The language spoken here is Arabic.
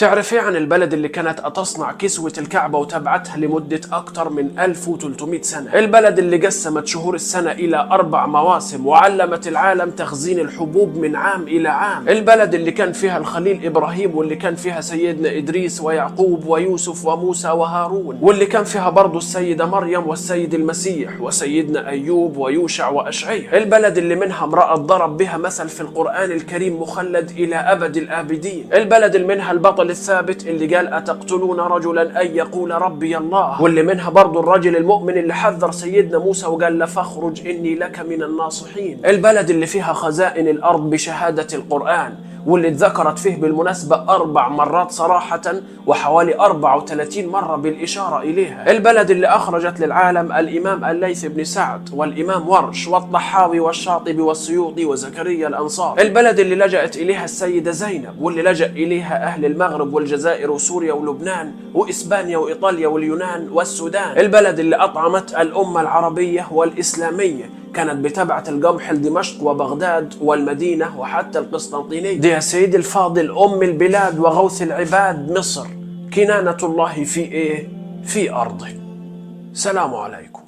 تعرفي عن البلد اللي كانت تصنع كسوة الكعبة وتبعتها لمدة أكثر من 1300 سنة؟ البلد اللي قسمت شهور السنة إلى 4 مواسم وعلمت العالم تخزين الحبوب من عام إلى عام. البلد اللي كان فيها الخليل إبراهيم، واللي كان فيها سيدنا إدريس ويعقوب ويوسف وموسى وهارون، واللي كان فيها برضو السيدة مريم والسيد المسيح وسيدنا أيوب ويوشع وأشعياء. البلد اللي منها امرأة ضرب بها مثل في القرآن الكريم مخلد إلى أبد الآبدين. البلد اللي منها البطل الثابت اللي قال أتقتلون رجلا أن يقول ربي الله، واللي منها برضو الرجل المؤمن اللي حذر سيدنا موسى وقال له فاخرج إني لك من الناصحين. البلد اللي فيها خزائن الأرض بشهادة القرآن، واللي اتذكرت فيه بالمناسبة 4 مرات صراحة وحوالي 34 مرة بالإشارة إليها. البلد اللي أخرجت للعالم الإمام الليث بن سعد والإمام ورش والطحاوي والشاطبي والسيوطي وزكريا الأنصاري. البلد اللي لجأت إليها السيدة زينب، واللي لجأ إليها أهل المغرب والجزائر وسوريا ولبنان وإسبانيا وإيطاليا واليونان والسودان. البلد اللي أطعمت الأمة العربية والإسلامية، كانت بتبعت القمح لدمشق وبغداد والمدينة وحتى القسطنطينية. دي يا سيدي الفاضل أم البلاد وغوث العباد مصر، كنانة الله في إيه؟ في أرضه. سلام عليكم.